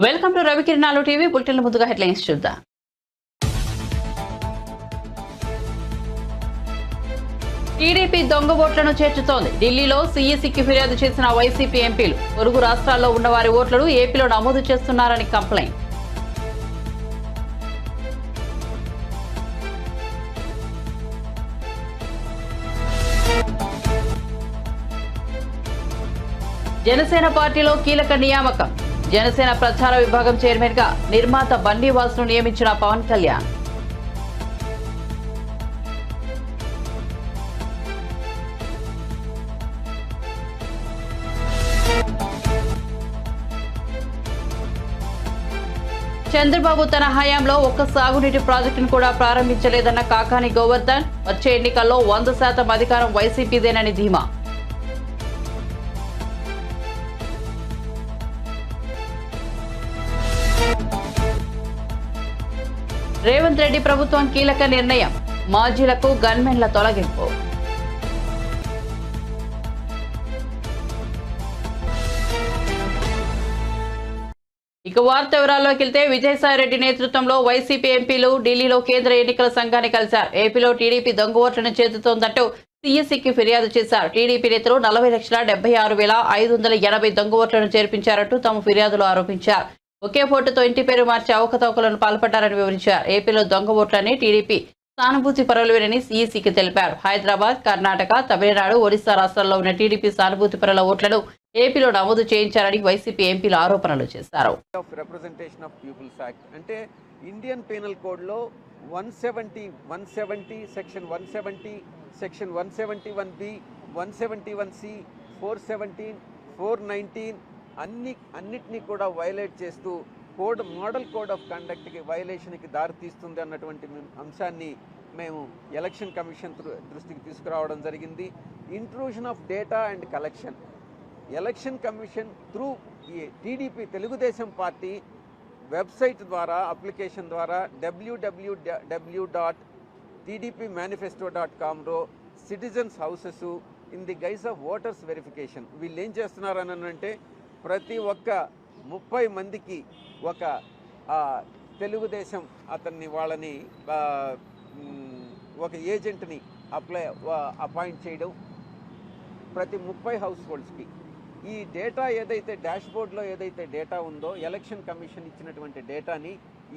Welcome to Ravikiranalu TV bulletin. ముందుగా headlines చూద్దాం. TDP దొంగ ఓట్లను చేర్చుతోంది. ఢిల్లీలో సీఈసీకి ఫిర్యాదు చేసిన వైసీపీ ఎంపీలు పొరుగు రాష్ట్రాల్లో ఉన్న వారి ఓట్లను ఏపీలో నమోదు చేస్తున్నారని కంప్లైంట్. జనసేన పార్టీలో కీలక నియామకం. జనసేన ప్రచార విభాగం చైర్మన్ గా నిర్మాత బండివాస్ ను నియమించిన పవన్ కళ్యాణ్. చంద్రబాబు తన హయాంలో ఒక్క సాగునీటి ప్రాజెక్టును కూడా ప్రారంభించలేదన్న కాకాని గోవర్ధన్. వచ్చే ఎన్నికల్లో 100% అధికారం వైసీపీదేనని ధీమా. రేవంత్ రెడ్డి ప్రభుత్వం కీలక నిర్ణయం. మాజీలకు గన్మెన్ల తొలగింపు. ఇక వార్త వివరాల్లోకి వెళ్తే విజయసాయిరెడ్డి నేతృత్వంలో వైసీపీ ఎంపీలు ఢిల్లీలో కేంద్ర ఎన్నికల సంఘాన్ని కలిశారు. ఏపీలో టీడీపీ దొంగ ఓట్లను చేర్చుతోందంటూ సీఎస్సీకి ఫిర్యాదు చేశారు. టీడీపీ నేతలు 40,76,580 దొంగ ఓట్లను చేర్పించారంటూ తమ ఫిర్యాదులో ఆరోపించారు. ఒకే ఫోటోతో ఇంటి పేరు మార్చి అవకతవకలను పాల్పడ్డారని వివరించారు. ఏపీలో దొంగ ఓట్లని టీడీపీ సానుభూతి పరులవేనని సీఈసీకి తెలిపారు. హైదరాబాద్, కర్ణాటక, తమిళనాడు, ఒడిశా రాష్ట్రాల్లో ఉన్న టీడీపీ సానుభూతి పరుల ఓట్లను ఏపీలో నమోదు చేయించారని వైసీపీ ఎంపీలు ఆరోపణలు చేశారు. రిప్రజెంటేషన్ ఆఫ్ పీపుల్స్ యాక్ట్ అంటే ఇండియన్ పీనల్ కోడ్ లో 170 సెక్షన్ 170 సెక్షన్ 171B 171C 417 419 అన్నిటినీ కూడా వైలేట్ చేస్తూ మోడల్ కోడ్ ఆఫ్ కండక్ట్కి వైలేషన్కి దారితీస్తుంది అన్నటువంటి అంశాన్ని మేము ఎలక్షన్ కమిషన్ దృష్టికి తీసుకురావడం జరిగింది. Intrusion of data and collection. Election commission through TDP Telugu Desam party website ద్వారా అప్లికేషన్ ద్వారా www.tdpmanifesto.comలో citizens houses in the guise of voters verification వీళ్ళు ఏం చేస్తున్నారని అంటే ప్రతి ఒక్క 30 మందికి ఒక తెలుగుదేశం వాళ్ళని ఒక ఏజెంట్ని అపాయింట్ చేయడం ప్రతి 30 హౌస్ హోల్డ్స్కి. ఈ డేటా ఏదైతే డాష్బోర్డ్లో ఏదైతే డేటా ఉందో ఎలక్షన్ కమిషన్ ఇచ్చినటువంటి డేటాని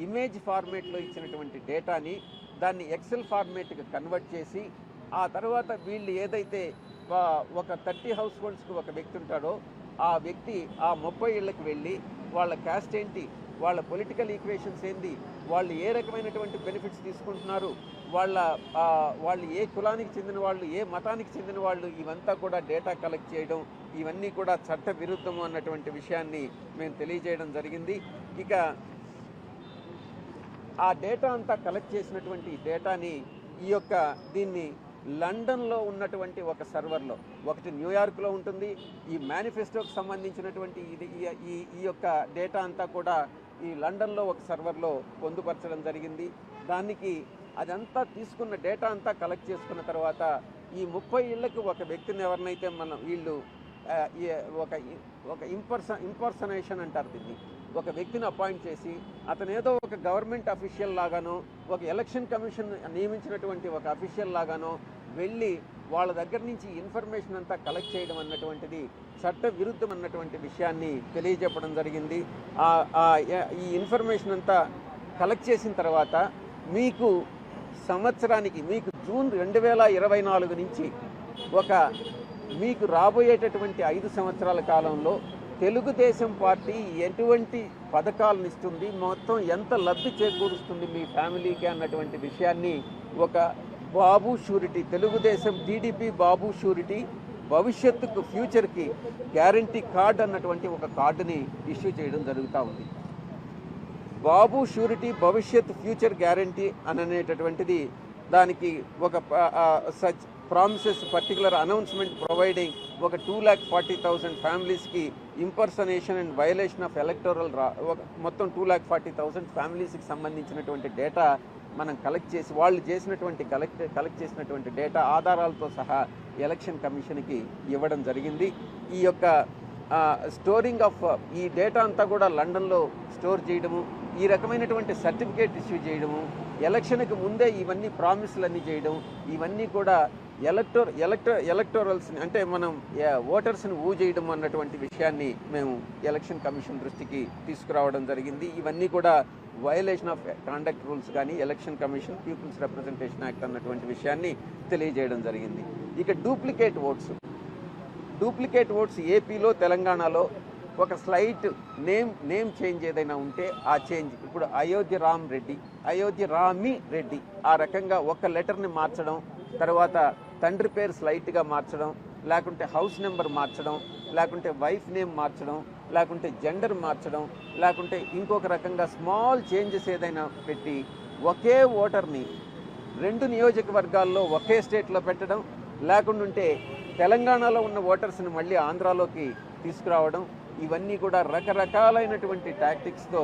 ఇమేజ్ ఫార్మేట్లో ఇచ్చినటువంటి డేటాని దాన్ని ఎక్సెల్ ఫార్మేట్కి కన్వర్ట్ చేసి ఆ తర్వాత వీళ్ళు ఏదైతే ఒక 30 హౌస్ హోల్డ్స్కి ఒక వ్యక్తి ఉంటాడో ఆ వ్యక్తి ఆ 30 ఇళ్ళకి వెళ్ళి వాళ్ళ క్యాస్ట్ ఏంటి, వాళ్ళ పొలిటికల్ ఈక్వేషన్స్ ఏంది, వాళ్ళు ఏ రకమైనటువంటి బెనిఫిట్స్ తీసుకుంటున్నారు, వాళ్ళు ఏ కులానికి చెందిన వాళ్ళు, ఏ మతానికి చెందిన వాళ్ళు, ఇవంతా కూడా డేటా కలెక్ట్ చేయడం ఇవన్నీ కూడా చట్ట విరుద్ధము అన్నటువంటి విషయాన్ని మేము తెలియజేయడం జరిగింది. ఇక ఆ డేటా అంతా కలెక్ట్ చేసినటువంటి డేటాని దీన్ని లండన్లో ఉన్నటువంటి ఒక సర్వర్లో, ఒకటి న్యూయార్క్లో ఉంటుంది. ఈ మేనిఫెస్టోకి సంబంధించినటువంటి ఈ యొక్క డేటా అంతా కూడా ఈ లండన్లో ఒక సర్వర్లో పొందుపరచడం జరిగింది. దానికి అదంతా తీసుకున్న డేటా అంతా కలెక్ట్ చేసుకున్న తర్వాత ఈ 30 ఇళ్లకు ఒక వ్యక్తిని ఎవరినైతే వీళ్ళు ఒక ఇంపర్సనేషన్ అంటారు దీన్ని, ఒక వ్యక్తిని అపాయింట్ చేసి అతను ఏదో ఒక గవర్నమెంట్ అఫీషియల్ లాగానో ఒక ఎలక్షన్ కమిషన్ నియమించినటువంటి ఒక అఫీషియల్ లాగానో వెళ్ళి వాళ్ళ దగ్గర నుంచి ఇన్ఫర్మేషన్ అంతా కలెక్ట్ చేయడం అన్నటువంటిది చట్ట విరుద్ధం అన్నటువంటి విషయాన్ని తెలియజెప్పడం జరిగింది. ఈ ఇన్ఫర్మేషన్ అంతా కలెక్ట్ చేసిన తర్వాత మీకు సంవత్సరానికి మీకు జూన్ 2024 నుంచి మీకు రాబోయేటటువంటి 5 సంవత్సరాల కాలంలో తెలుగుదేశం పార్టీ ఎటువంటి పథకాలను ఇస్తుంది, మొత్తం ఎంత లబ్ధి చేకూరుస్తుంది మీ ఫ్యామిలీకి అన్నటువంటి విషయాన్ని ఒక బాబు షూరిటీ, తెలుగుదేశం టీడీపీ బాబు షూరిటీ భవిష్యత్తుకు ఫ్యూచర్కి గ్యారంటీ కార్డ్ అన్నటువంటి ఒక కార్డుని ఇష్యూ చేయడం జరుగుతూ ఉంది. బాబు షూరిటీ భవిష్యత్ ఫ్యూచర్ గ్యారంటీ అనేటటువంటిది దానికి ఒక such promises particular announcement providing ఒక 2,40,000 ఫ్యామిలీస్కి impersonation and violation of electoral మొత్తం 2,40,000 ఫ్యామిలీస్కి సంబంధించినటువంటి డేటా మనం కలెక్ట్ చేసి వాళ్ళు చేసినటువంటి కలెక్ట్ చేసినటువంటి డేటా ఆధారాలతో సహా ఎలక్షన్ కమిషన్కి ఇవ్వడం జరిగింది. ఈ యొక్క స్టోరింగ్ ఆఫ్ ఈ డేటా అంతా కూడా లండన్లో స్టోర్ చేయడము, ఈ రకమైనటువంటి సర్టిఫికేట్ ఇష్యూ చేయడము, ఎలక్షన్కి ముందే ఇవన్నీ ప్రామిస్లన్నీ చేయడం, ఇవన్నీ కూడా ఎలక్టోరల్స్ని అంటే మనం ఓటర్స్ని చేయడం అన్నటువంటి విషయాన్ని మేము ఎలక్షన్ కమిషన్ దృష్టికి తీసుకురావడం జరిగింది. ఇవన్నీ కూడా వయలేషన్ ఆఫ్ కాండక్ట్ రూల్స్ కానీ election commission peoples representation act అన్నటువంటి విషయాన్ని తెలియజేయడం జరిగింది. ఇక డూప్లికేట్ ఓట్స్ ఏపీలో తెలంగాణలో ఒక స్లైట్ నేమ్ చేంజ్ ఏదైనా ఉంటే ఆ చేంజ్ ఇప్పుడు అయోధ్య రామి రెడ్డి ఆ రకంగా ఒక లెటర్ని మార్చడం, తర్వాత తండ్రి పేరు స్లైట్గా మార్చడం, లేకుంటే హౌస్ నెంబర్ మార్చడం, లేకుంటే వైఫ్ నేమ్ మార్చడం, లేకుంటే జెండర్ మార్చడం, లేకుంటే ఇంకొక రకంగా స్మాల్ చేంజెస్ ఏదైనా పెట్టి ఒకే ఓటర్ని 2 నియోజకవర్గాల్లో ఒకే స్టేట్లో పెట్టడం, లేకుంటే తెలంగాణలో ఉన్న ఓటర్స్ని మళ్ళీ ఆంధ్రాలోకి తీసుకురావడం, ఇవన్నీ కూడా రకరకాలైనటువంటి టాక్టిక్స్తో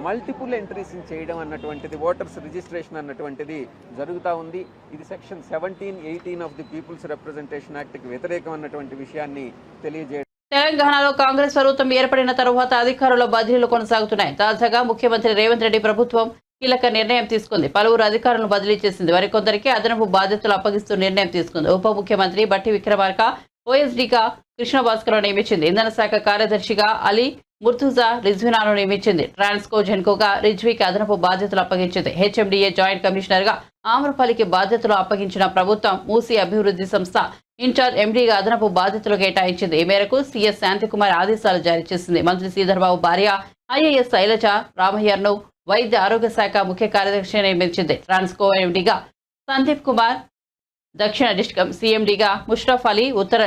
మల్టిపుల్ ఎంట్రీస్ని చేయడం అన్నటువంటిది ఓటర్స్ రిజిస్ట్రేషన్ అన్నటువంటిది జరుగుతూ ఉంది. ఇది section 17-18 of the people's representation యాక్ట్కి వ్యతిరేకం అన్నటువంటి విషయాన్ని తెలియజేయడం. తెలంగాణలో కాంగ్రెస్ ప్రభుత్వం ఏర్పడిన తరువాత అధికారుల బదిలీలు కొనసాగుతున్నాయి. తాజాగా ముఖ్యమంత్రి రేవంత్ రెడ్డి ప్రభుత్వం కీలక నిర్ణయం తీసుకుంది. పలువురు అధికారులను బదిలీ చేసింది. మరికొందరికి అదనపు బాధ్యతలు అప్పగిస్తూ నిర్ణయం తీసుకుంది. ఉప ముఖ్యమంత్రి బట్టి విక్రమార్క ఓఎస్డీగా కృష్ణ భాస్కర్ నియమించింది. ఇంధన శాఖ కార్యదర్శిగా అలీ ముర్తుజా రిజ్వీనాను నియమించింది. ట్రాన్స్కో జెన్కోగా రిజ్వీకి అదనపు బాధ్యతలు అప్పగించింది. హెచ్ఎండిఏ జాయింట్ కమిషనర్గా ఆమ్రపల్లికి బాధ్యతలు అప్పగించిన ప్రభుత్వం మూసీ అభివృద్ధి సంస్థ ఇన్ఛార్జ్ ఎండీగా అదనపు బాధ్యతలు కేటాయించింది. ఈ మేరకు సీఎస్ శాంతికుమార్ ఆదేశాలు జారీ చేసింది. మంత్రి శ్రీధర్బాబు భార్య ఐఏఎస్ శైలజ రామయ్యను వైద్య ఆరోగ్య శాఖ ముఖ్య కార్యదర్శి నియమించింది. ట్రాన్స్కో ఎండీగా సందీప్ కుమార్, దక్షిణ డిస్కమ్ సీఎండీగా ముష్రఫ్ అలీ, ఉత్తర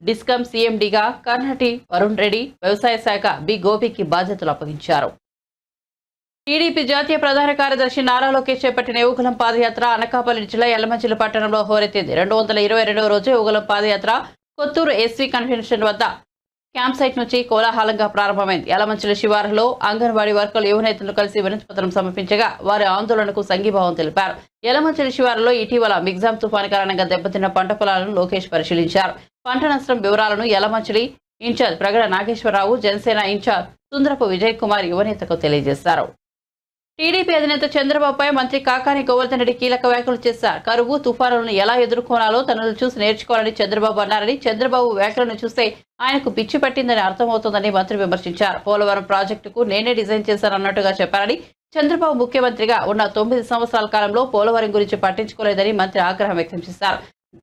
డిస్కమ్ సీఎండీగా కర్ణటి వరుణ్ రెడ్డి, వ్యవసాయ శాఖ బి గోపికి బాధ్యతలు అప్పగించారు. టీడీపీ జాతీయ ప్రధాన కార్యదర్శి నారా లోకేష్ చేపట్టిన యువకులం పాదయాత్ర అనకాపల్లి జిల్లా యలమంచిలి పట్టణంలో హోరెత్తింది. 222వ రోజు యువకులం పాదయాత్ర కొత్తూరు ఎస్వీ కన్వెన్షన్ వద్ద క్యాంప్ సైట్ నుంచి కోలాహలంగా ప్రారంభమైంది. యలమంచిలి శివారులో అంగన్వాడీ వర్కర్లు యువనేతలు కలిసి వినతిపత్రం సమర్పించగా వారి ఆందోళనకు సంఘీభావం తెలిపారు. యలమంచిలి శివారులో ఇటీవల మిగ్జాం తుఫాను కారణంగా దెబ్బతిన్న పంట పొలాలను లోకేష్ పరిశీలించారు. పంట నష్టం వివరాలను యలమంచిలి ఇన్ఛార్జ్ ప్రగడ నాగేశ్వరరావు, జనసేన ఇన్ఛార్జ్ సుందరపు విజయ్ కుమార్ యువనేతకు తెలియజేశారు. టీడీపీ అధినేత చంద్రబాబుపై మంత్రి కాకాని గోవర్ధన్ రెడ్డి కీలక వ్యాఖ్యలు చేశారు. కరువు తుఫానులను ఎలా ఎదుర్కోవాలో తనను చూసి నేర్చుకోవాలని చంద్రబాబు అన్నారని, చంద్రబాబు వ్యాఖ్యలను చూస్తే ఆయనకు పిచ్చి పట్టిందని అర్థమవుతోందని మంత్రి విమర్శించారు. పోలవరం ప్రాజెక్టుకు నేనే డిజైన్ చేశానన్నట్టుగా చెప్పారని, చంద్రబాబు ముఖ్యమంత్రిగా ఉన్న 9 సంవత్సరాల కాలంలో పోలవరం గురించి పట్టించుకోలేదని మంత్రి ఆగ్రహం వ్యక్తం చేశారు.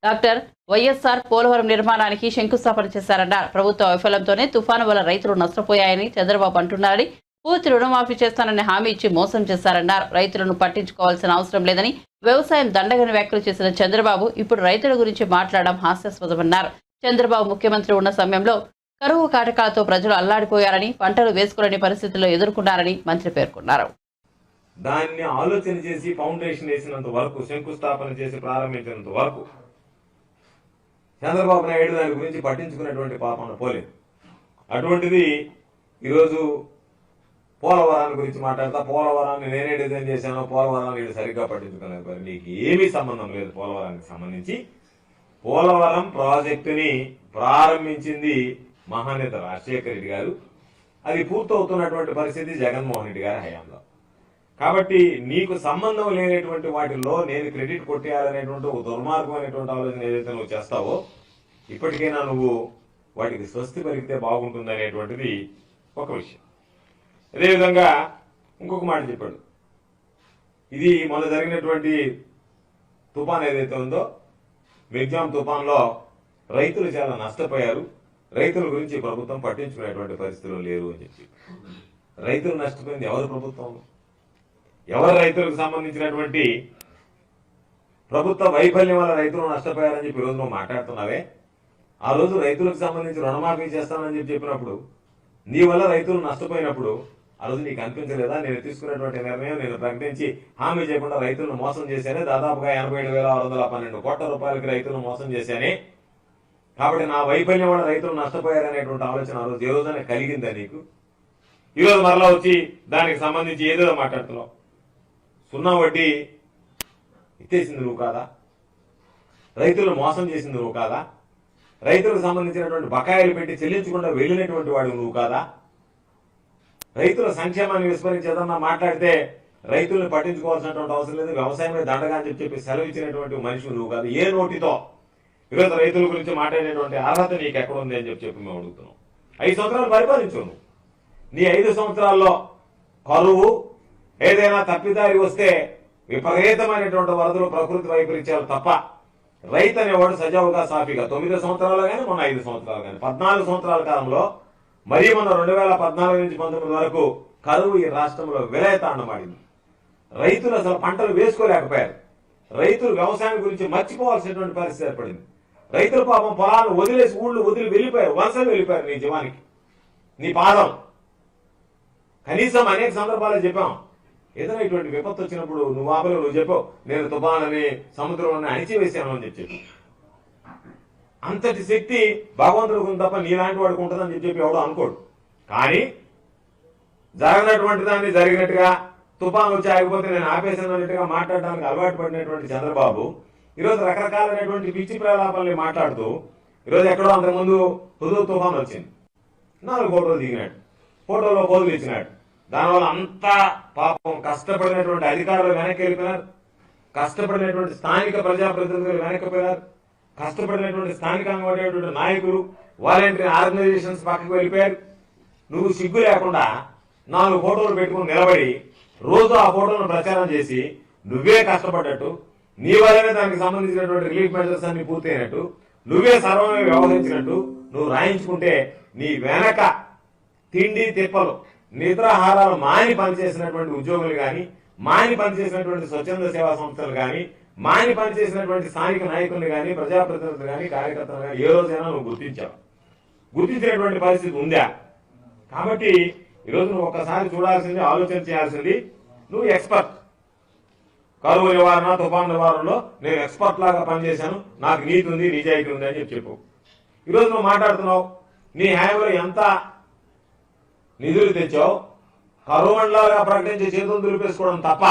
డాక్టర్ వైఎస్ఆర్ పోలవరం నిర్మాణానికి శంకుస్థాపన చేశారన్నారు. ప్రభుత్వ వైఫల్యంతోనే తుఫాను వల్ల రైతులు నష్టపోయాయని చంద్రబాబు అంటున్నారని, పూర్తి రుణమాఫీ చేస్తానని హామీ ఇచ్చి మోసం చేశారన్నారు. రైతులను పట్టించుకోవాల్సిన అవసరం లేదని, వ్యవసాయం దండగని వ్యాఖ్యలు చేసిన చంద్రబాబు ఇప్పుడు రైతుల గురించి మాట్లాడడం హాస్యాస్పదమన్నారు. చంద్రబాబు ముఖ్యమంత్రి ఉన్న సమయంలో కరువు కాటకాలతో ప్రజలు అల్లాడిపోయారని, పంటలు వేసుకోలేని పరిస్థితుల్లో ఎదుర్కొన్నారని మంత్రి పేర్కొన్నారు. దాన్ని ఆలోచన చేసి ఫౌండేషన్ వేసినంత వరకు, శంకుస్థాపన చేసి ప్రారంభించినంత వరకు చంద్రబాబు నాయుడు దాని గురించి పట్టించుకునేటువంటి పాపన పోలేదు. అటువంటిది ఈరోజు పోలవరాన్ని గురించి మాట్లాడతా, పోలవరాన్ని నేనే డిజైన్ చేశాను, పోలవరాన్ని వీడు సరిగ్గా పట్టించుకోలేదు. నీకు ఏమీ సంబంధం లేదు. పోలవరానికి సంబంధించి పోలవరం ప్రాజెక్టుని ప్రారంభించింది మహానేత రాజశేఖర రెడ్డి గారు. అది పూర్తవుతున్నటువంటి పరిస్థితి జగన్మోహన్ రెడ్డి గారి హయాంలో. కాబట్టి నీకు సంబంధం లేనటువంటి వాటిల్లో నేను క్రెడిట్ కొట్టేయాలనేటువంటి ఒక దుర్మార్గమైనటువంటి ఆలోచన ఏదైతే నువ్వు చేస్తావో, ఇప్పటికైనా నువ్వు వాటికి స్వస్తి పలికితే బాగుంటుంది అనేటువంటిది ఒక విషయం. అదేవిధంగా ఇంకొక మాట చెప్పాడు. ఇది మొన్న జరిగినటువంటి తుఫాన్ ఏదైతే ఉందో, మిగ్జాం తుఫాన్లో రైతులు చాలా నష్టపోయారు, రైతుల గురించి ప్రభుత్వం పట్టించుకునేటువంటి పరిస్థితులు లేరు అని చెప్పి. రైతులు నష్టపోయింది ఎవరు? ప్రభుత్వం. ఎవరు రైతులకు సంబంధించినటువంటి ప్రభుత్వ వైఫల్యం వల్ల రైతులు నష్టపోయారని చెప్పి ఈరోజు నువ్వు మాట్లాడుతున్నావే. ఆ రోజు రైతులకు సంబంధించి రుణమాఫీ చేస్తానని చెప్పినప్పుడు, నీ వల్ల రైతులు నష్టపోయినప్పుడు ఆ రోజు నీకు అనిపించలేదా? నేను తీసుకున్నటువంటి నిర్ణయం, నేను ప్రకటించి హామీ చేయకుండా రైతులను మోసం చేశానే, దాదాపుగా 87,612 కోట్ల రూపాయలకి రైతులను మోసం చేశానే. కాబట్టి నా వైఫల్యం వల్ల రైతులు నష్టపోయారనేటువంటి ఆలోచన ఆ రోజు ఏ రోజైనా కలిగిందా నీకు? ఈరోజు మరలా వచ్చి దానికి సంబంధించి ఏదో మాట్లాడుతున్నావు. సున్నా వడ్డీ ఇచ్చేసింది నువ్వు కాదా? రైతులను మోసం చేసింది నువ్వు కాదా? రైతులకు సంబంధించినటువంటి బకాయిలు పెట్టి చెల్లించకుండా వెళ్ళినటువంటి వాడు నువ్వు కాదా? రైతుల సంక్షేమాన్ని విస్మరించి ఏదన్నా మాట్లాడితే రైతులను పట్టించుకోవాల్సినటువంటి అవసరం లేదు, వ్యవసాయమే దండగా అని చెప్పి సెలవు ఇచ్చినటువంటి మనిషి నువ్వు కాదు. ఏ నోటితో ఈరోజు రైతుల గురించి మాట్లాడేటువంటి అర్హత నీకు ఎక్కడ ఉంది అని చెప్పి మేము అడుగుతున్నాం. 5 సంవత్సరాలు పరిపాలించు నువ్వు. నీ 5 సంవత్సరాల్లో కరువు ఏదైనా తప్పిదారి వస్తే విపరీతమైనటువంటి వరదలు, ప్రకృతి వైపరీత్యాలు తప్ప రైతు అనేవాడు సజావుగా సాఫీగా 9 సంవత్సరాలు కానీ మొన్న 5 సంవత్సరాలు కానీ 14 సంవత్సరాల కాలంలో మరీ మొన్న 2014 నుంచి 19 వరకు కరువు ఈ రాష్ట్రంలో విలయతాండమాడింది. రైతులు అసలు పంటలు వేసుకోలేకపోయారు. రైతులు వ్యవసాయం గురించి మర్చిపోవాల్సినటువంటి పరిస్థితి ఏర్పడింది. రైతులు పాపం పొలాలను వదిలేసి ఊళ్ళు వదిలి వెళ్ళిపోయారు, వలసలు వెళ్ళిపోయారు. నీ జీవానికి నీ పాదం కనీసం అనేక సందర్భాలు చెప్పాం. ఏదైనా ఇటువంటి విపత్తు వచ్చినప్పుడు నువ్వు ఆపలేవు. నువ్వు చెప్పావు నేను తుఫానని సముద్రంలోనే అణిచివేశాను అని చెప్పి. అంతటి శక్తి భగవంతుడికి తప్ప నీలాంటి వాడికి ఉంటుందని చెప్పి ఎవడో అనుకోడు. కానీ జరగనటువంటి దాన్ని జరిగినట్టుగా, తుఫాను వచ్చి ఆగిపోతే నేను ఆపేసాను అన్నట్టుగా మాట్లాడడానికి అలవాటు పడినటువంటి చంద్రబాబు ఈరోజు రకరకాలైనటువంటి పిచ్చి ప్రలాపాలని మాట్లాడుతూ ఈరోజు ఎక్కడో అంతకుముందు హుదూద్ తుఫాను వచ్చింది, 4 ఫోటోలు దిగినాడు, ఫోటోలో పోజులు ఇచ్చినాడు. దానివల్ల అంతా పాపం కష్టపడినటువంటి అధికారులు వెనక్కి వెళ్ళిపోయినారు, కష్టపడినటువంటి స్థానిక ప్రజాప్రతినిధులు వెనక్కిపోయినారు, కష్టపడినటువంటి స్థానికంగా ఉండేటువంటి నాయకులు, వాలంటీర్ ఆర్గనైజేషన్స్ పక్కకు వెళ్ళిపోయారు. నువ్వు సిగ్గు లేకుండా 4 ఫోటోలు పెట్టుకుని నిలబడి రోజు ఆ ఫోటోలను ప్రచారం చేసి నువ్వే కష్టపడ్డట్టు, నీ వల్లనే దానికి సంబంధించినటువంటి రిలీఫ్ మెజర్స్ అన్ని పూర్తయినట్టు, నువ్వే సర్వమే వ్యవహరించినట్టు నువ్వు రాయించుకుంటే నీ వెనక తిండి తిప్పలు, నిద్రాహారాలు మాని పనిచేసినటువంటి ఉద్యోగులు కానీ, మాని పనిచేసినటువంటి స్వచ్ఛంద సేవా సంస్థలు కానీ, మాని పనిచేసినటువంటి స్థానిక నాయకులు కానీ, ప్రజాప్రతినిధులు కానీ, కార్యకర్తలు కానీ ఏ రోజైనా నువ్వు గుర్తించావు? గుర్తించినటువంటి పరిస్థితి ఉందా? కాబట్టి ఈరోజు నువ్వు ఒక్కసారి చూడాల్సింది, ఆలోచన చేయాల్సింది, నువ్వు ఎక్స్పర్ట్. కరువు నివారణ, తుఫాను నివారణలో నేను ఎక్స్పర్ట్ లాగా పనిచేశాను, నాకు నీతి ఉంది, నిజాయితీ ఉంది అని చెప్పు. ఈరోజు నువ్వు మాట్లాడుతున్నావు, నీ హయాంలో ఎంత నిధులు తెచ్చావు? కరువు మండలాలుగా ప్రకటించి చేతులు దులిపేసుకోవడం తప్ప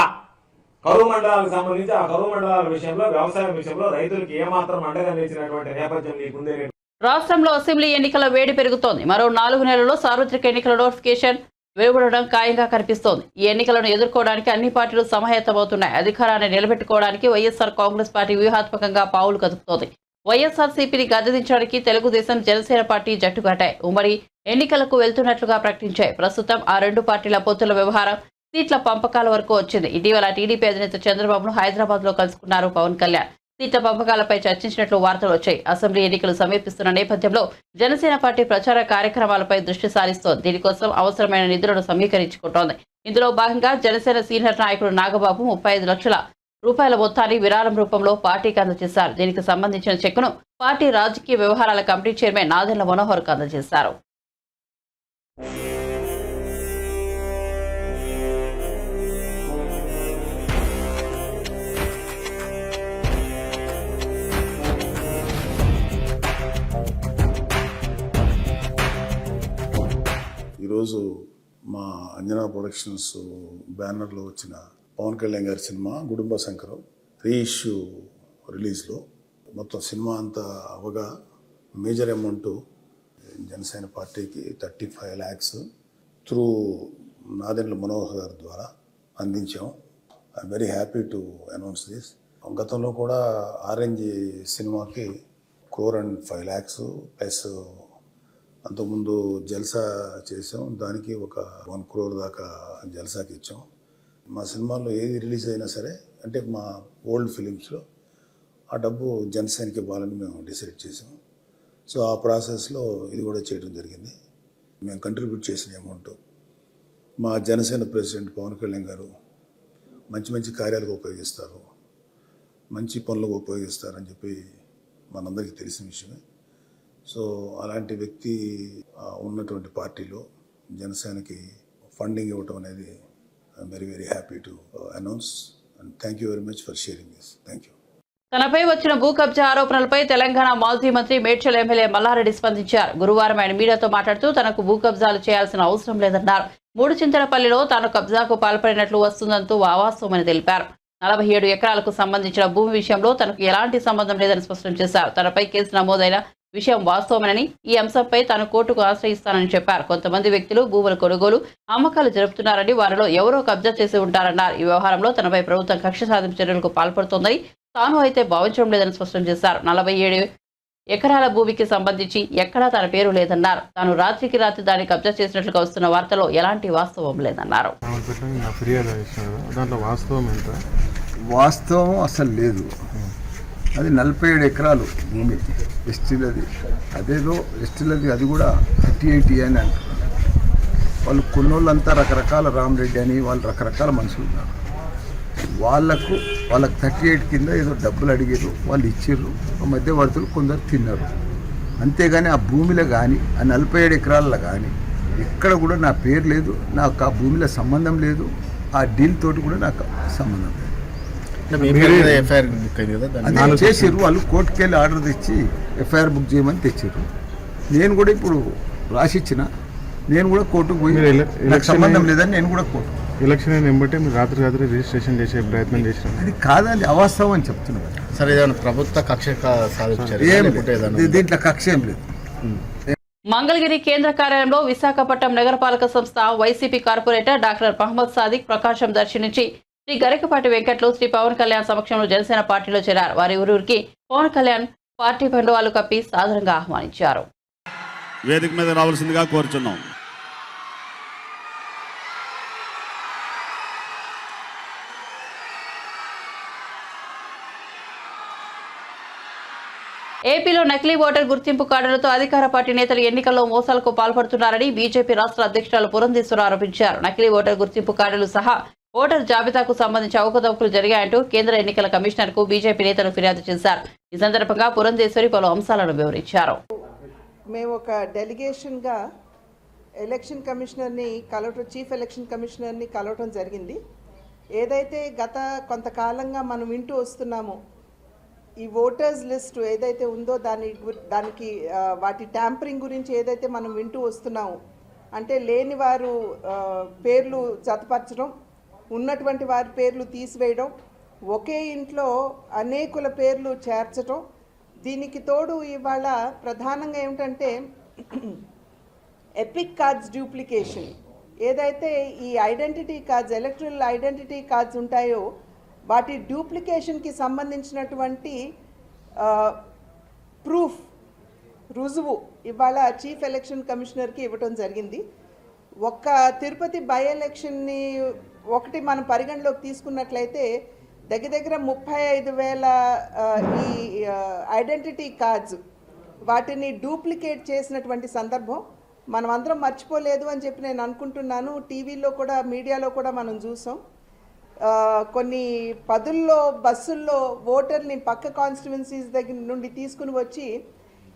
కరువు మండలాలకు సంబంధించి ఆ కరువు మండలాల విషయంలో, వ్యవసాయం విషయంలో రైతులకు ఏమాత్రం అండగా నిలిచినటువంటి నేపథ్యం నీకుందే. రాష్ట్రంలో అసెంబ్లీ ఎన్నికల వేడి పెరుగుతోంది. మరో 4 నెలల్లో సార్వత్రిక ఎన్నికల నోటిఫికేషన్ వెలువడడం ఖాయంగా కనిపిస్తోంది. ఈ ఎన్నికలను ఎదుర్కోవడానికి అన్ని పార్టీలు సమాయత్తమవుతున్నాయి. అధికారాన్ని నిలబెట్టుకోవడానికి వైఎస్ఆర్ కాంగ్రెస్ పార్టీ వ్యూహాత్మకంగా పావులు కదుపుతోంది. వైఎస్ఆర్సీపీని గద్దెదించడానికి తెలుగుదేశం, జనసేన పార్టీ జట్టుకట్టాయి. ఉమ్మడి ఎన్నికలకు వెళ్తున్నట్లుగా ప్రకటించాయి. ప్రస్తుతం ఆ 2 పార్టీల పొత్తుల వ్యవహారం సీట్ల పంపకాల వరకు వచ్చింది. ఇటీవల టీడీపీ అధినేత చంద్రబాబును హైదరాబాద్ లో కలుసుకున్నారు పవన్ కళ్యాణ్. సీట్ల పంపకాలపై చర్చించినట్లు వార్తలు వచ్చాయి. అసెంబ్లీ ఎన్నికలు సమీపిస్తున్న నేపథ్యంలో జనసేన పార్టీ ప్రచార కార్యక్రమాలపై దృష్టి సారిస్తోంది. దీనికోసం అవసరమైన నిధులను సమీకరించుకుంటోంది. ఇందులో భాగంగా జనసేన సీనియర్ నాయకుడు నాగబాబు 35 లక్షల రూపాయల మొత్తాన్ని విరాళం రూపంలో పార్టీకి అందజేశారు. దీనికి సంబంధించిన చెక్కును పార్టీ రాజకీయ వ్యవహారాల కమిటీ చైర్మన్ నాదెండ్ల మనోహర్కు అందజేశారు. ఈరోజు మా అంజనా ప్రొడక్షన్స్ బ్యానర్లో వచ్చిన పవన్ కళ్యాణ్ గారి సినిమా కుటుంబ శంకరం రీఇష్యూ రిలీజ్లో మొత్తం సినిమా అంతా అవగా మేజర్ అమౌంట్ జనసేన పార్టీకి 35 lakhs త్రూ నాదెండ్ల మనోహర్ గారి ద్వారా అందించాం. I'm very happy to announce this. గతంలో కూడా ఆరెంజ్ సినిమాకి 1.5 lakhs ప్లస్ అంతకుముందు జల్సా చేసాం, దానికి ఒక 1 crore దాకా జల్సాకి ఇచ్చాం. మా సినిమాల్లో ఏది రిలీజ్ అయినా సరే, అంటే మా ఓల్డ్ ఫిలిమ్స్లో ఆ డబ్బు జనసేనకి ఇవ్వాలని మేము డిసైడ్ చేసాం. సో ఆ ప్రాసెస్లో ఇది కూడా చేయడం జరిగింది. మేము కంట్రిబ్యూట్ చేసిన అమౌంట్ మా జనసేన ప్రెసిడెంట్ పవన్ కళ్యాణ్ గారు మంచి మంచి కార్యాలకు ఉపయోగిస్తారు, మంచి పనులకు ఉపయోగిస్తారని చెప్పి మనందరికీ తెలిసిన విషయమే. సో అలాంటి వ్యక్తి ఉన్నటువంటి పార్టీలో జనసేనకి ఫండింగ్ ఇవ్వటం అనేది I'm very very happy to announce and thank you very much for sharing this. Thank you. తనపై వచ్చిన భూ కబ్జా ఆరోపణలపై తెలంగాణ మాజీ మంత్రి మేడ్చల్ ఎమ్మెల్యే మల్లారెడ్డి స్పందించారు. గురువారం ఆయన మీడియాతో మాట్లాడుతూ తనకు భూ కబ్జాలు చేయాల్సిన అవసరం లేదన్నారు. 3 చింతలపల్లిలో తాను కబ్జాకు పాల్పడినట్లు వస్తుందంటూ అవాస్తవమని తెలిపారు. 47 ఎకరాలకు సంబంధించిన భూమి విషయంలో తనకు ఎలాంటి సంబంధం లేదని స్పష్టం చేశారు. తనపై కేసు నమోదైన విషయం వాస్తవమేనని ఈ అంశంపై తాను కోర్టుకు ఆశ్రయిస్తానని చెప్పారు. కొంతమంది వ్యక్తులు భూముల కొనుగోలు అమ్మకాలు జరుపుతున్నారని, వారిలో ఎవరో కబ్జా చేసి ఉంటారన్నారు. ఈ వ్యవహారంలో తనపై ప్రభుత్వం కక్ష సాధింపు చర్యలకు పాల్పడుతోందని తాను అయితే భావించడం లేదని స్పష్టం చేశారు. 47 ఎకరాల భూమికి సంబంధించి ఎక్కడా తన పేరు లేదన్నారు. తాను రాత్రికి రాత్రి దాన్ని కబ్జా చేసినట్లుగా వస్తున్న వార్తలో ఎలాంటి వాస్తవం లేదన్నారు. వాస్తవం అసలు లేదు. అది 47 ఎకరాలు భూమి ఎస్టీలది. అదేదో ఎస్టీలది, అది కూడా 38 అని అంటున్నారు. వాళ్ళు కొన్నోళ్ళంతా రకరకాల రామరెడ్డి అని వాళ్ళు రకరకాల మనుషులు ఉన్నారు. వాళ్ళకు 38 కింద ఏదో డబ్బులు అడిగారు, వాళ్ళు ఇచ్చారు. మధ్యవర్తులు కొందరు తిన్నారు. అంతేగాని ఆ భూమిలో కానీ ఆ 47 ఎకరాలలో కానీ ఎక్కడ కూడా నా పేరు లేదు, నాకు ఆ భూమిలో సంబంధం లేదు, ఆ డీల్ తోటి కూడా నాకు సంబంధం లేదు. అది చేసారు వాళ్ళు, కోర్టుకు వెళ్ళి ఆర్డర్ తెచ్చి ఎఫ్ఐఆర్ బుక్ చేయమని తెచ్చారు. నేను కూడా ఇప్పుడు రాసిచ్చిన, నేను కూడా కోర్టుకు పోయి నాకు సంబంధం లేదని నేను కూడా కోర్టు ఎలక్షన్ అయిన బట్టి మీరు రాత్రి రిజిస్ట్రేషన్ చేసే ప్రయత్నం చేసిన అది కాదండి, అవాస్తవం అని చెప్తున్నారు. సరే, ఏదైనా ప్రభుత్వ కక్ష దీంట్లో కక్ష ఏం లేదు. మంగళగిరి కేంద్ర కార్యాలయంలో విశాఖపట్నం నగరపాలక సంస్థ YCP corporator doctor Mohammed Sadiq Prakasam దర్శించి శ్రీ గరికపాటి వెంకట్లు శ్రీ పవన్ కళ్యాణ్ సమక్షంలో జనసేన పార్టీలో చేరారు. వారి ఊరికి పవన్ కళ్యాణ్ పార్టీ పండువాలు కప్పి సాదరంగా ఆహ్వానించారు. వేదిక మీద రావాల్సిందిగా కోరుచున్నాం. ఏపీలో నకిలీ ఓటర్ గుర్తింపు కార్డులతో అధికార పార్టీ నేతలు ఎన్నికల్లో మోసాలకు పాల్పడుతున్నారని బీజేపీ రాష్ట్ర అధ్యక్షురాలు పురంధేశ్వరి ఆరోపించారు. నకిలీ ఓటర్ గుర్తింపు కార్డులు సహా ఓటర్ జాబితాకు సంబంధించి అవకతవకలు జరిగాయంటూ కేంద్ర ఎన్నికల కమిషనర్ కు బీజేపీ నేతలు ఫిర్యాదు చేశారు. ఈ సందర్భంగా పురంధేశ్వరి పలు అంశాలను వివరించారు. మేము ఒక డెలిగేషన్గా ఎలక్షన్ కమిషనర్ని కలవటం, చీఫ్ ఎలక్షన్ కమిషనర్ని కలవటం జరిగింది. ఏదైతే గత కొంతకాలంగా మనం వింటూ వస్తున్నామో, ఈ ఓటర్స్ లిస్టు ఏదైతే ఉందో దానికి వాటి ట్యాంపరింగ్ గురించి ఏదైతే మనం వింటూ వస్తున్నామో, అంటే లేని వారు పేర్లు జతపరచడం, ఉన్నటువంటి వారి పేర్లు తీసివేయడం, ఒకే ఇంట్లో అనేకుల పేర్లు చేర్చడం. దీనికి తోడు ఇవాళ ప్రధానంగా ఏమిటంటే ఎపిక్ కార్డ్స్ డూప్లికేషన్. ఏదైతే ఈ identity cards, electoral identity cards ఉంటాయో వాటి డూప్లికేషన్కి సంబంధించినటువంటి ప్రూఫ్, రుజువు ఇవాళ చీఫ్ ఎలక్షన్ కమిషనర్కి ఇవ్వటం జరిగింది. ఒక్క తిరుపతి బై ఎలక్షన్ని ఒకటి మనం పరిగణలోకి తీసుకున్నట్లయితే దగ్గర 35,000 ఈ ఐడెంటిటీ కార్డ్స్ వాటిని డూప్లికేట్ చేసినటువంటి సందర్భం మనం అందరం మర్చిపోలేదు అని చెప్పి నేను అనుకుంటున్నాను. టీవీలో కూడా, మీడియాలో కూడా మనం చూసాం. కొన్ని పదుల్లో బస్సుల్లో ఓటర్ని పక్క కాన్స్టిట్యువెన్సీస్ దగ్గర నుండి తీసుకుని వచ్చి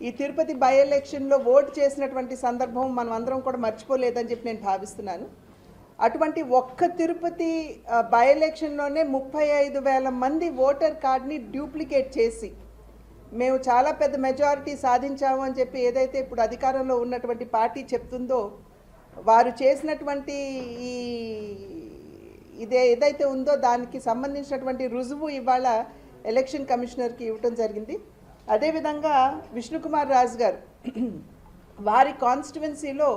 ఈ తిరుపతి బై ఎలక్షన్లో ఓటు చేసినటువంటి సందర్భం మనం అందరం కూడా మర్చిపోలేదని చెప్పి నేను భావిస్తున్నాను. అటువంటి ఒక్క తిరుపతి బై ఎలక్షన్లోనే 35,000 మంది ఓటర్ కార్డ్ని డూప్లికేట్ చేసి మేము చాలా పెద్ద మెజారిటీ సాధించాము అని చెప్పి ఏదైతే ఇప్పుడు అధికారంలో ఉన్నటువంటి పార్టీ చెప్తుందో, వారు చేసినటువంటి ఈ ఏదైతే ఉందో దానికి సంబంధించినటువంటి రుజువు ఇవాళ ఎలక్షన్ కమిషనర్కి ఇవ్వటం జరిగింది. అదేవిధంగా విష్ణుకుమార్ రాజు గారు వారి కాన్స్టిట్యువెన్సీలో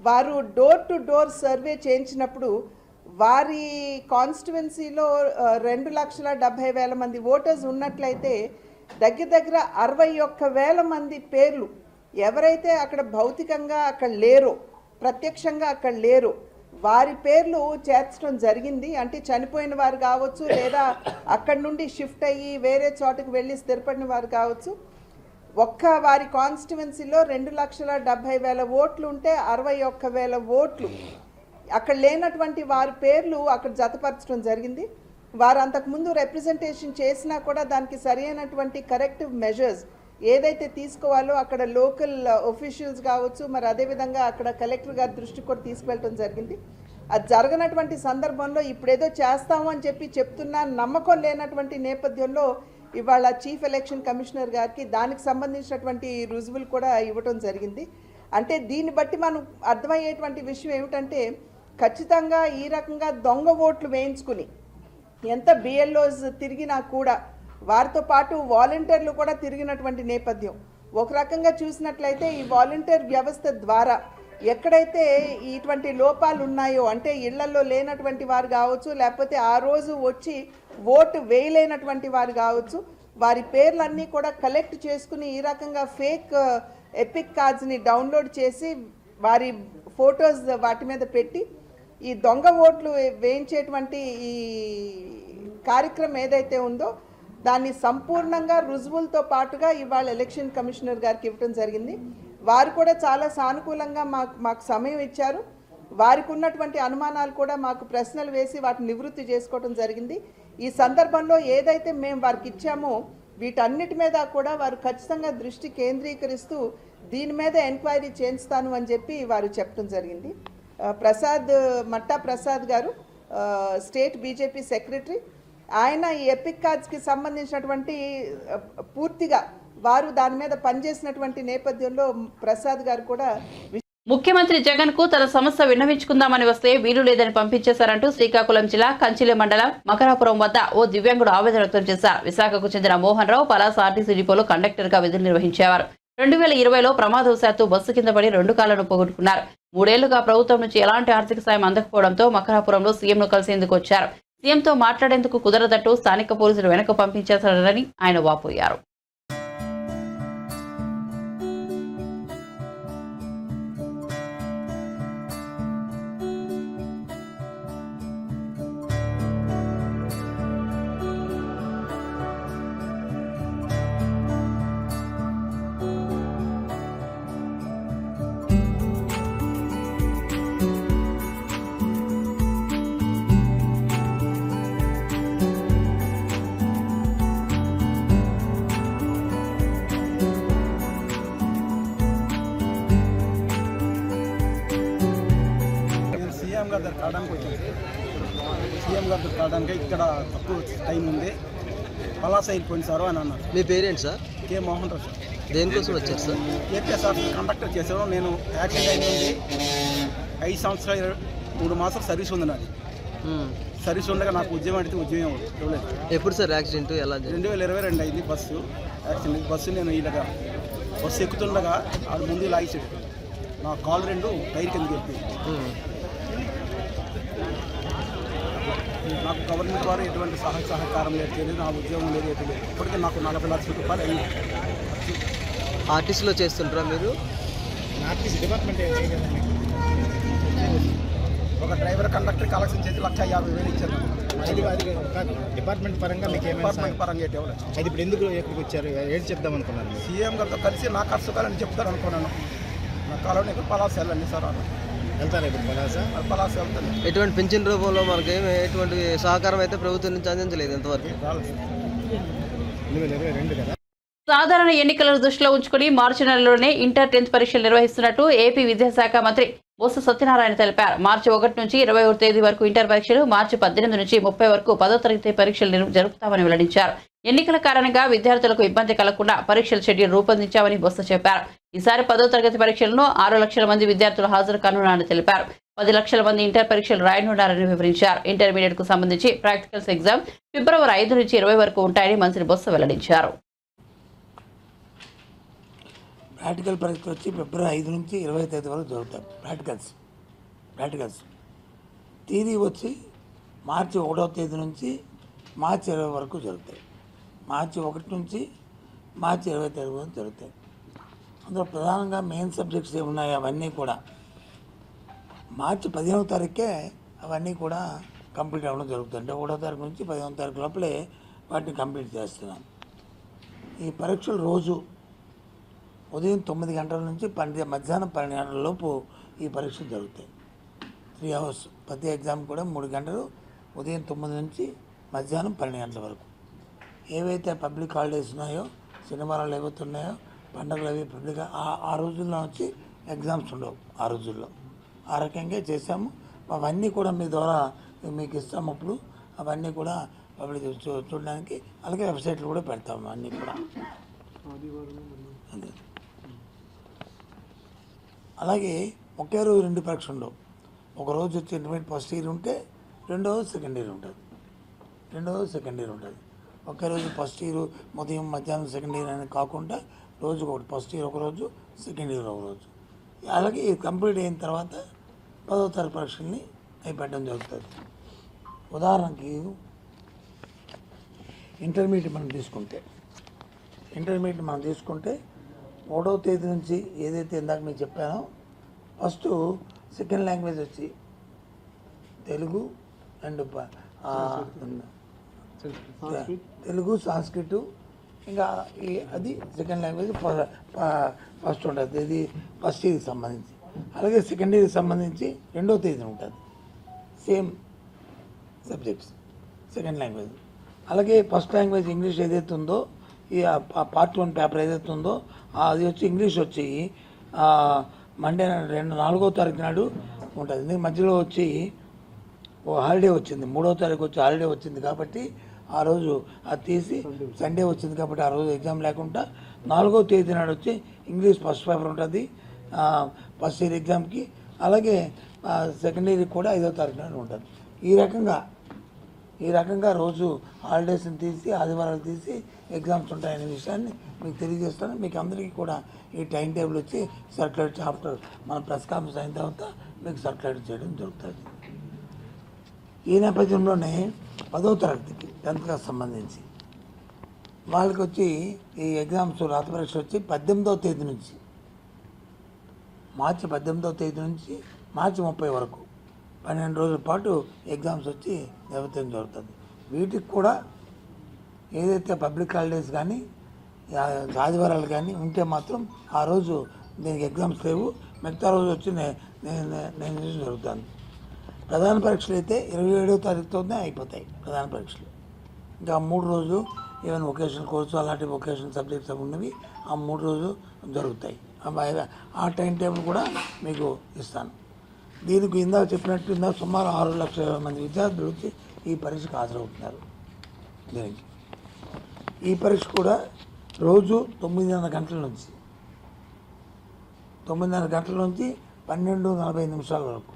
వారు డోర్ టు డోర్ సర్వే చేయించినప్పుడు వారి కాన్స్టిట్యువెన్సీలో 2,70,000 మంది ఓటర్స్ ఉన్నట్లయితే దగ్గర 61,000 మంది పేర్లు ఎవరైతే అక్కడ భౌతికంగా అక్కడ లేరో, ప్రత్యక్షంగా అక్కడ లేరో, వారి పేర్లు చేర్చడం జరిగింది. అంటే చనిపోయిన వారు కావచ్చు, లేదా అక్కడి నుండి షిఫ్ట్ అయ్యి వేరే చోటుకు వెళ్ళి స్థిరపడిన వారు కావచ్చు. ఒక్క వారి కాన్స్టిట్యువెన్సీలో 2,70,000 ఓట్లు ఉంటే 61,000 ఓట్లు అక్కడ లేనటువంటి వారి పేర్లు అక్కడ జతపరచడం జరిగింది. వారు అంతకుముందు రిప్రజెంటేషన్ చేసినా కూడా దానికి సరైనటువంటి కరెక్టివ్ మెజర్స్ ఏదైతే తీసుకోవాలో అక్కడ లోకల్ ఒఫీషియల్స్ కావచ్చు, మరి అదేవిధంగా అక్కడ కలెక్టర్ గారి దృష్టికి కూడా తీసుకెళ్ళటం జరిగింది. అది జరగనటువంటి సందర్భంలో ఇప్పుడేదో చేస్తాము అని చెప్పి చెప్తున్నా నమ్మకం లేనటువంటి నేపథ్యంలో ఇవాళ చీఫ్ ఎలక్షన్ కమిషనర్ గారికి దానికి సంబంధించినటువంటి రుజువులు కూడా ఇవ్వటం జరిగింది. అంటే దీన్ని బట్టి మనం అర్థమయ్యేటువంటి విషయం ఏమిటంటే, ఖచ్చితంగా ఈ రకంగా దొంగ ఓట్లు వేయించుకుని ఎంత బిఎల్ఓస్ తిరిగినా కూడా వారితో పాటు వాలంటీర్లు కూడా తిరిగినటువంటి నేపథ్యం. ఒక రకంగా చూసినట్లయితే ఈ వాలంటీర్ వ్యవస్థ ద్వారా ఎక్కడైతే ఇటువంటి లోపాలు ఉన్నాయో, అంటే ఇళ్లలో లేనటువంటి వారు కావచ్చు, లేకపోతే ఆ రోజు వచ్చి ఓటు వేయలేనటువంటి వారు కావచ్చు, వారి పేర్లన్నీ కూడా కలెక్ట్ చేసుకుని ఈ రకంగా ఫేక్ ఎపిక్ కార్డ్స్ని డౌన్లోడ్ చేసి వారి ఫొటోస్ వాటి మీద పెట్టి ఈ దొంగ ఓట్లు వేయించేటువంటి ఈ కార్యక్రమం ఏదైతే ఉందో దాన్ని సంపూర్ణంగా రుజువులతో పాటుగా ఇవాళ ఎలక్షన్ కమిషనర్ గారికి ఇవ్వడం జరిగింది. వారు కూడా చాలా సానుకూలంగా మాకు సమయం ఇచ్చారు. వారికి ఉన్నటువంటి అనుమానాలు కూడా మాకు ప్రశ్నలు వేసి వాటిని నివృత్తి చేసుకోవడం జరిగింది. ఈ సందర్భంలో ఏదైతే మేము వారికి ఇచ్చామో వీటన్నిటి మీద కూడా వారు ఖచ్చితంగా దృష్టి కేంద్రీకరిస్తూ దీని మీద ఎంక్వైరీ చేయిస్తాను అని చెప్పి వారు చెప్పడం జరిగింది. మట్టా ప్రసాద్ గారు స్టేట్ బీజేపీ సెక్రటరీ, ఆయన ఈ ఎపిక్ కార్డ్స్కి సంబంధించినటువంటి పూర్తిగా వారు దాని మీద పనిచేసినటువంటి నేపథ్యంలో ప్రసాద్ గారు కూడా ముఖ్యమంత్రి జగన్ కు తన సమస్య విన్నవించుకుందామని వస్తే వీలు లేదని పంపించేశారంటూ శ్రీకాకుళం జిల్లా కంచిలి మండలం మకరాపురం వద్ద ఓ దివ్యాంగుడు ఆవేదన వ్యక్తం చేశారు. విశాఖకు చెందిన మోహన్ రావు పలాస ఆర్టీసీ డిపోలో కండక్టర్ గా విధులు నిర్వహించేవారు. 2020లో ప్రమాదవశాత్తు బస్సు కింద పడి 2 కాళ్లను పోగొట్టుకున్నారు. 3 ఏళ్లుగా ప్రభుత్వం నుంచి ఎలాంటి ఆర్థిక సాయం అందకపోవడంతో మకరాపురంలో సీఎంను కలిసేందుకు వచ్చారు. సీఎంతో మాట్లాడేందుకు కుదరదట్టు స్థానిక పోలీసులు వెనక్కు పంపించేశారని ఆయన వాపోయారు. సీఎం గారి దగ్గర కావడానికి వచ్చింది. సీఎం గారి దగ్గర కావడానికి ఇక్కడ తక్కువ టైం ఉంది, పలాస వెళ్ళిపోయింది సార్ అని అన్నారు. మీ పేరేంటి సార్? కే మోహన్ రావు సార్. దేనికోసం వచ్చారు సార్? ఏపీఎస్ఆర్ కండక్టర్ చేశాను. నేను యాక్సిడెంట్ అయింది 5 సంవత్సరాలు 3 మాసాలు సర్వీస్ ఉంది నాది. సర్వీస్ ఉండగా నాకు ఉద్యోగం అడిగితే ఉద్యోగం ఇవ్వలేదు. ఎప్పుడు సార్ యాక్సిడెంట్? ఎలా? 2022 అయింది బస్సు యాక్సిడెంట్. బస్సు నేను ఇలాగా బస్సు ఎక్కుతుండగా ఆడు ముందు లాగేసాడు. నా కాలు 2 టైర్ కిందకి వెళ్ళిపోయింది. నాకు గవర్నమెంట్ ద్వారా ఎటువంటి సహకారం లేదు, నా ఉద్యోగం లేదు, ఎటు లేదు. ఇప్పటికీ నాకు 40 లక్షల రూపాయలు అయింది. ఆర్టీసీలో చేస్తుంటారా మీరు? ఆర్టీసీ డిపార్ట్మెంట్ ఒక డ్రైవర్ కండక్టర్ కలెక్షన్ చేసి 1,50,000 ఇచ్చారు. డిపార్ట్మెంట్ పరంగా మీకు డిపార్ట్మెంట్ పరంగా అది ఇప్పుడు ఎందుకు ఎక్కడికి వచ్చారు? ఏం చెప్దాం అనుకున్నారు? సీఎం గారితో కలిసి నా కష్టకాలని చెప్తారు అనుకున్నాను. నా కాలంలో ఇక్కడ పలాస వెళ్ళండి సార్ అని వెళ్తారా? ఇప్పుడు పలాస వెళ్తాను. ఎటువంటి పెన్షన్ రూపంలో మనకి ఎటువంటి సహకారం అయితే ప్రభుత్వం నుంచి అందించలేదు ఇంతవరకు. 2022 కదా. సాధారణ ఎన్నికలను దృష్టిలో ఉంచుకుని మార్చి నెలలోనే ఇంటర్ 10th పరీక్షలు నిర్వహిస్తున్నట్టు ఏపీ విద్యాశాఖ మంత్రి బొత్స సత్యనారాయణ తెలిపారు. మార్చి 1 నుంచి 21 తేదీ వరకు ఇంటర్ పరీక్షలు, మార్చి 18 నుంచి 30 వరకు 10వ తరగతి పరీక్షలు జరుపుతామని వెల్లడించారు. ఎన్నికల కారణంగా విద్యార్థులకు ఇబ్బంది కలగకుండా పరీక్షల షెడ్యూల్ రూపొందించామని బొత్స చెప్పారు. ఈసారి 10వ తరగతి పరీక్షలను 6 లక్షల మంది విద్యార్థులు హాజరు కానున్నారని తెలిపారు. 10 లక్షల మంది ఇంటర్ పరీక్షలు రాయనున్నారని వివరించారు. ఇంటర్మీడియట్ కు సంబంధించి ప్రాక్టికల్స్ ఎగ్జామ్ ఫిబ్రవరి 5 నుంచి 20 వరకు ఉంటాయని మంత్రి బొత్స వెల్లడించారు. ప్రాక్టికల్ పరీక్ష వచ్చి ఫిబ్రవరి 5 నుంచి 20 తేదీ వరకు జరుగుతాయి. ప్రాక్టికల్స్ థియరీ వచ్చి మార్చి 1వ తేదీ నుంచి మార్చి 20 వరకు జరుగుతాయి. మార్చి 1 నుంచి మార్చి 20 తేదీ వరకు జరుగుతాయి. అందులో ప్రధానంగా మెయిన్ సబ్జెక్ట్స్ ఏమున్నాయి అవన్నీ కూడా మార్చి 15వ తారీఖే అవన్నీ కూడా కంప్లీట్ అవ్వడం జరుగుతుంది. అంటే 1వ తారీఖు నుంచి 15వ తారీఖు లోపలే వాటిని కంప్లీట్ చేస్తున్నాం. ఈ పరీక్షలు రోజు ఉదయం 9 గంటల నుంచి మధ్యాహ్నం 12 గంటల లోపు ఈ పరీక్షలు జరుగుతాయి. 3 hours ప్రతి ఎగ్జామ్ కూడా 3 గంటలు, ఉదయం 9 నుంచి మధ్యాహ్నం 12 గంటల వరకు. ఏవైతే పబ్లిక్ హాలిడేస్ ఉన్నాయో, శనివారాలు ఏవైతే ఉన్నాయో, పండుగలు అవి పబ్లిక్ ఆ రోజుల్లో వచ్చి ఎగ్జామ్స్ ఉండవు. ఆ రోజుల్లో ఆ రకంగా చేసాము. అవన్నీ కూడా మీ ద్వారా మీకు ఇస్తాము. అప్పుడు అవన్నీ కూడా పబ్లిక్ చూడడానికి, అలాగే వెబ్సైట్లు కూడా పెడతాము అన్నీ కూడా. అలాగే ఒకే రోజు 2 పరీక్షలు ఉండవు. ఒకరోజు వచ్చి ఇంటర్మీడియట్ ఫస్ట్ ఇయర్ ఉంటే 2వ రోజు సెకండ్ ఇయర్ ఉంటుంది. ఒకే రోజు ఫస్ట్ ఇయర్ ఉదయం మధ్యాహ్నం సెకండ్ ఇయర్ అని కాకుండా రోజుకు ఒకటి, ఫస్ట్ ఇయర్ ఒక రోజు, సెకండ్ ఇయర్ ఒక రోజు. అలాగే ఇది కంప్లీట్ అయిన తర్వాత 10వ తరగతి పరీక్షల్ని అవి పెట్టడం జరుగుతుంది. ఉదాహరణకి ఇంటర్మీడియట్ మనం తీసుకుంటే 1వ తేదీ నుంచి ఏదైతే ఇందాక మీకు చెప్పానో, ఫస్ట్ సెకండ్ లాంగ్వేజ్ వచ్చి తెలుగు అండ్ తెలుగు, సంస్కృత్, ఇంకా అది సెకండ్ లాంగ్వేజ్ ఫస్ట్ ఉంటుంది. ఇది ఫస్ట్ ఇయర్కి సంబంధించి. అలాగే సెకండ్ ఇయర్కి సంబంధించి 2వ తేదీ ఉంటుంది, సేమ్ సబ్జెక్ట్స్ సెకండ్ లాంగ్వేజ్. అలాగే ఫస్ట్ లాంగ్వేజ్ ఇంగ్లీష్ ఏదైతే ఉందో, ఈ పార్ట్ 1 పేపర్ ఏదైతే ఉందో అది వచ్చి ఇంగ్లీష్ వచ్చి మండే 4వ తారీఖు నాడు ఉంటుంది. ఎందుకంటే మధ్యలో వచ్చి ఓ హాలిడే వచ్చింది, 3వ తారీఖు వచ్చి హాలిడే వచ్చింది కాబట్టి ఆ రోజు అది తీసి సండే వచ్చింది కాబట్టి ఆ రోజు ఎగ్జామ్ లేకుండా 4వ తేదీ నాడు వచ్చి ఇంగ్లీష్ ఫస్ట్ పేపర్ ఉంటుంది ఫస్ట్ ఇయర్ ఎగ్జామ్కి. అలాగే సెకండ్ ఇయర్కి కూడా 5వ తారీఖు నాడు ఉంటుంది. ఈ రకంగా రోజు హాలిడేస్ని తీసి ఆదివారాలు తీసి ఎగ్జామ్స్ ఉంటాయనే విషయాన్ని మీకు తెలియజేస్తాను. మీకు అందరికీ కూడా ఈ టైం టేబుల్ వచ్చి సర్క్యులేట్ ఆఫ్టర్ మన ప్రెస్ కాన్ఫరెన్స్ అయిన తర్వాత మీకు సర్క్యులేట్ చేయడం జరుగుతుంది. ఈ నేపథ్యంలోనే 10వ తరగతికి 10th క్లాస్ సంబంధించి వాళ్ళకి వచ్చి ఈ ఎగ్జామ్స్ రాత పరీక్ష వచ్చి 18వ తేదీ నుంచి మార్చి 18వ తేదీ నుంచి మార్చి 30 వరకు 12 రోజుల పాటు ఎగ్జామ్స్ వచ్చి నిర్వహించడం జరుగుతుంది. వీటికి కూడా ఏదైతే పబ్లిక్ హాలిడేస్ కానీ ఆదివారాలు కానీ ఉంటే మాత్రం ఆ రోజు దీనికి ఎగ్జామ్స్ లేవు, మిగతా రోజు వచ్చి నేను జరుగుతుంది. ప్రధాన పరీక్షలు అయితే 27వ తారీఖుతోనే అయిపోతాయి ప్రధాన పరీక్షలు. ఇంకా 3 రోజులు ఈవెన్ వొకేషనల్ కోర్సు అలాంటి వొకేషనల్ సబ్జెక్ట్స్ ఉన్నవి ఆ 3 రోజులు జరుగుతాయి. ఆ టైం టేబుల్ కూడా మీకు ఇస్తాను. దీనికి ఇందాక చెప్పినట్టు సుమారు 6 లక్షల మంది విద్యార్థులు వచ్చి ఈ పరీక్షకు హాజరవుతున్నారు. దీనికి ఈ పరీక్ష కూడా రోజు 9:30 గంటల నుంచి 12:40 వరకు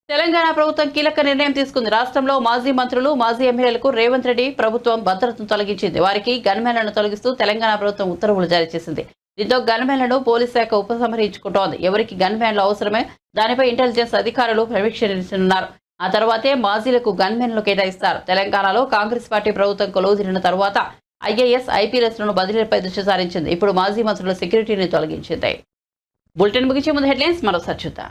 తెలంగాణ ప్రభుత్వం కీలక నిర్ణయం తీసుకుంది. రాష్ట్రంలో మాజీ మంత్రులు, మాజీ ఎమ్మెల్యేలకు రేవంత్ రెడ్డి ప్రభుత్వం భద్రతను తొలగించింది. వారికి గన్మెన్లను తొలగిస్తూ తెలంగాణ ప్రభుత్వం ఉత్తర్వులు జారీ చేసింది. దీంతో గన్మెన్లను పోలీస్ శాఖ ఉపసంహరించుకుంటోంది. ఎవరికి గన్మెన్లు అవసరమే దానిపై ఇంటెలిజెన్స్ అధికారులు సమీక్షించనున్నారు. ఆ తర్వాతే మాజీలకు గన్మెన్లు కేటాయిస్తారు. తెలంగాణలో కాంగ్రెస్ పార్టీ ప్రభుత్వం కొలువుదీరిన తర్వాత ఐఏఎస్, ఐపీఎస్లను బదిలీలపై దృష్టి సారించింది. ఇప్పుడు మాజీ మంత్రుల సెక్యూరిటీని తొలగించింది. బులెటిన్ ముగించే ముందు హెడ్లైన్స్ మరోసారి చూద్దాం.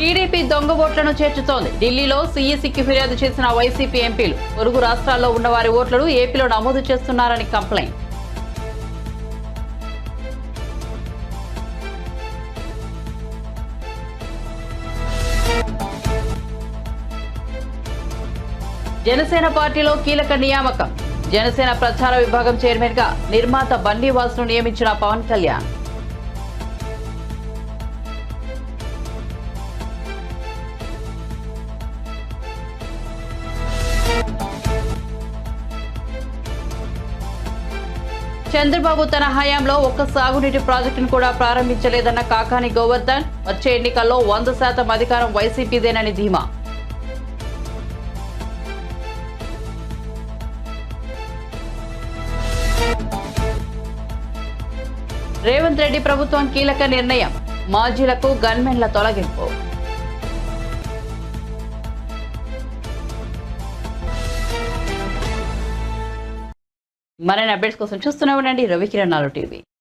టీడీపీ దొంగ ఓట్లను చేర్చుతోంది. ఢిల్లీలో సీఈసీకి ఫిర్యాదు చేసిన వైసీపీ ఎంపీలు పొరుగు రాష్ట్రాల్లో ఉన్న వారి ఓట్లను ఏపీలో నమోదు చేస్తున్నారని కంప్లైంట్. జనసేన పార్టీలో కీలక నియామకం. జనసేన ప్రచార విభాగం చైర్మన్ గా నిర్మాత బండివాసును నియమించిన పవన్ కళ్యాణ్. చంద్రబాబు తన హయాంలో ఒక్క సాగునీటి ప్రాజెక్టును కూడా ప్రారంభించలేదన్న కాకాని గోవర్ధన్. వచ్చే ఎన్నికల్లో 100% అధికారం వైసీపీదేనని ధీమా. రేవంత్ రెడ్డి ప్రభుత్వం కీలక నిర్ణయం. మాజీలకు గన్మెన్ల తొలగింపు. మరిన్ని అప్డేట్స్ కోసం చూస్తూనే ఉండండి రవికిరణాలు టీవీ.